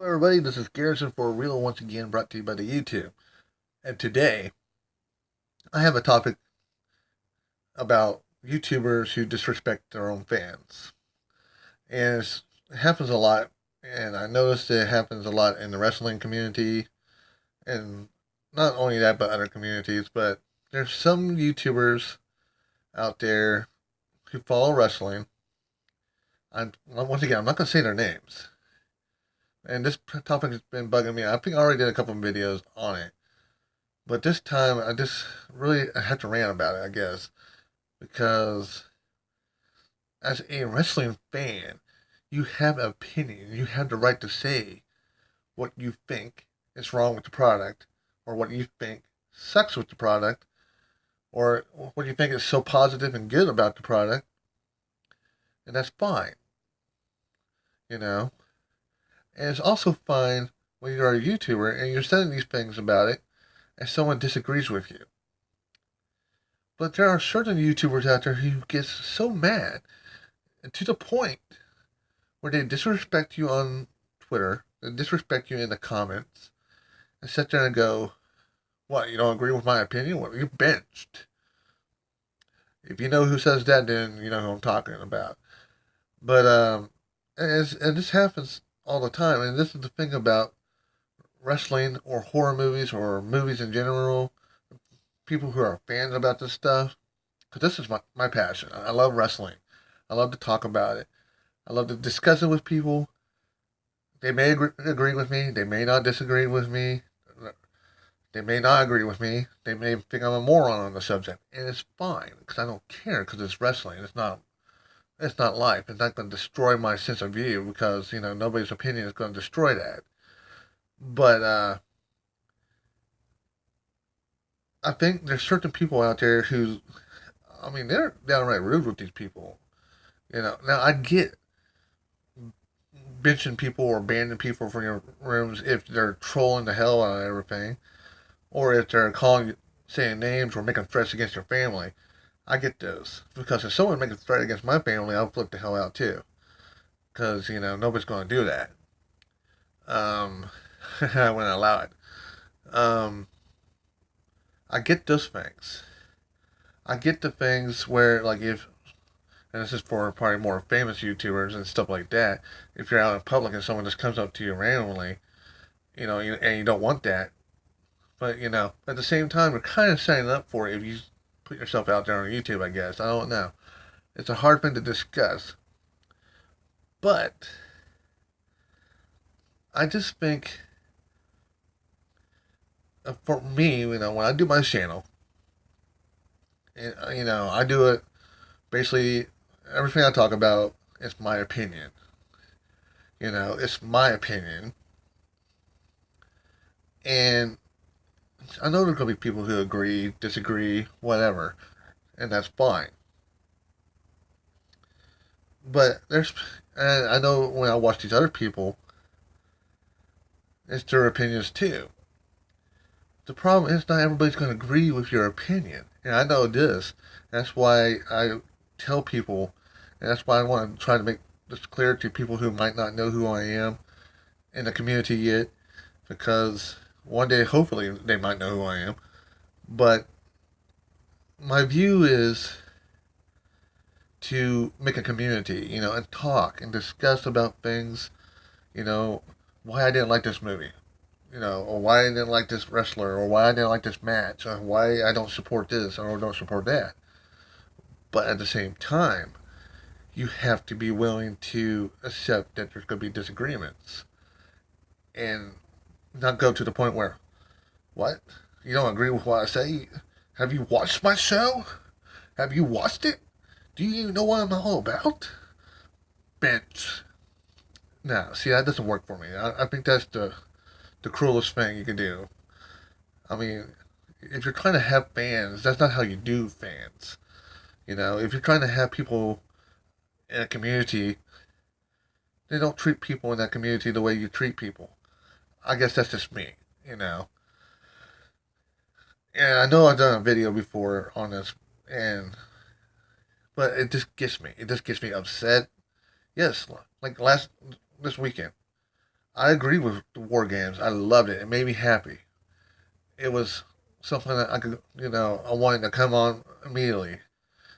Hello everybody, this is Garrison for Real once again, brought to you by the YouTube. And today, I have a topic about YouTubers who disrespect their own fans. And it happens a lot, and I noticed it happens a lot in the wrestling community, and not only that, but other communities. But there's some YouTubers out there who follow wrestling. Once again, I'm not going to say their names. And this topic has been bugging me. I think I already did a couple of videos on it. But this time, I have to rant about it, I guess. Because as a wrestling fan, you have an opinion. You have the right to say what you think is wrong with the product, or what you think sucks with the product, or what you think is so positive and good about the product. And that's fine, you know? And it's also fine when you're a YouTuber and you're saying these things about it, and someone disagrees with you. But there are certain YouTubers out there who get so mad, and to the point where they disrespect you on Twitter, they disrespect you in the comments, and sit there and go, "What? You don't agree with my opinion? Well, you're benched." If you know who says that, then you know who I'm talking about. But and this happens all the time, and this is the thing about wrestling or horror movies or movies in general. People who are fans about this stuff, because this is my passion. I love wrestling. I love to talk about it. I love to discuss it with people. They may agree with me. They may not disagree with me. They may not agree with me. They may think I'm a moron on the subject, and it's fine because I don't care because it's wrestling. It's not. It's not life. It's not going to destroy my sense of view because nobody's opinion is going to destroy that. But I think there's certain people out there who, I mean, they're downright rude with these people. Now I get benching people or banning people from your rooms if they're trolling the hell out of everything, or if they're saying names or making threats against your family. I get those because if someone makes a threat against my family, I'll flip the hell out too. Because nobody's going to do that. I wouldn't allow it. Um, I get those things. I get the things where, like, and this is for probably more famous YouTubers and stuff like that. If you're out in public and someone just comes up to you randomly, and you don't want that, but at the same time, you're kind of signing up for it if you put yourself out there on YouTube. I guess I don't know. It's a hard thing to discuss, but I just think, for me, when I do my channel, and I do it basically everything I talk about is my opinion. It's my opinion. And I know there's going to be people who agree, disagree, whatever. And that's fine. But and I know when I watch these other people, it's their opinions too. The problem is not everybody's going to agree with your opinion. And I know this. That's why I tell people, and that's why I want to try to make this clear to people who might not know who I am in the community yet, because one day, hopefully, they might know who I am. But my view is to make a community, and talk and discuss about things, why I didn't like this movie, or why I didn't like this wrestler, or why I didn't like this match, or why I don't support this or don't support that. But at the same time, you have to be willing to accept that there's going to be disagreements and not go to the point where, what? You don't agree with what I say? Have you watched my show? Have you watched it? Do you even know what I'm all about? Bench. No, see, that doesn't work for me. I think that's the cruelest thing you can do. I mean, if you're trying to have fans, that's not how you do fans. If you're trying to have people in a community, they don't treat people in that community the way you treat people. I guess that's just me, And I know I've done a video before on this, but it just gets me. It just gets me upset. Yes, like this weekend, I agree with the war games. I loved it. It made me happy. It was something that I could, I wanted to come on immediately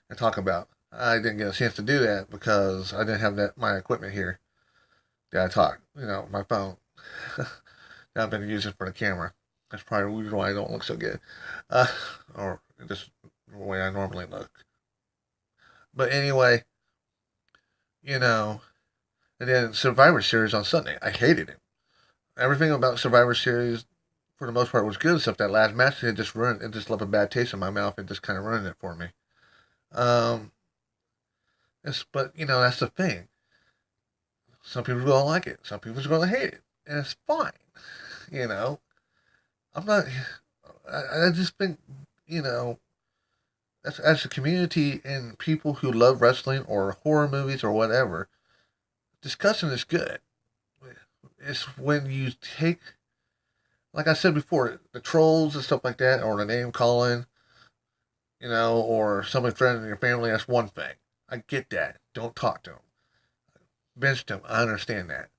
and talk about. I didn't get a chance to do that because I didn't have my equipment here that I talk. My phone that I've been using for the camera. That's probably the reason why I don't look so good, uh, or just the way I normally look. But anyway, you know, and then Survivor Series on Sunday, I hated it. Everything about Survivor Series, for the most part, was good. Except that last match, it just ruined. It just left a bad taste in my mouth. It just kind of ruined it for me. Um, but that's the thing. Some people are gonna like it. Some people are gonna hate it, and it's fine. You know, I'm not. I just think, you know, as a community and people who love wrestling or horror movies or whatever, discussing is good. It's when you take, like I said before, the trolls and stuff like that, or the name calling, or somebody threatening your family. That's one thing. I get that. Don't talk to them. Bench them. I understand that.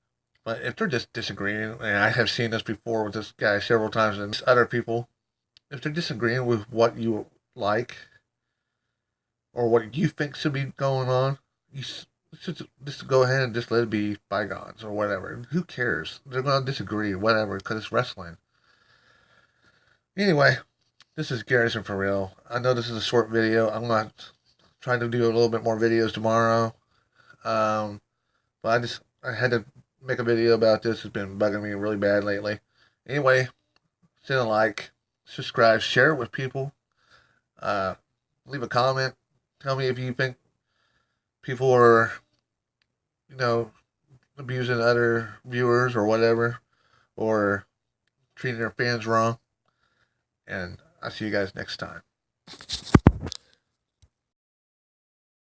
But if they're just disagreeing, and I have seen this before with this guy several times and other people, if they're disagreeing with what you like or what you think should be going on, you should just go ahead and just let it be bygones or whatever. Who cares? They're going to disagree, whatever, because it's wrestling. Anyway, this is Garrison for real. I know this is a short video. I'm going to try to do a little bit more videos tomorrow. Um, but I had to make a video about this. It's been bugging me really bad lately. Anyway, send a like, subscribe, share it with people. Uh, Leave a comment. Tell me if you think people are, you know, abusing other viewers or whatever, or treating their fans wrong. And I'll see you guys next time.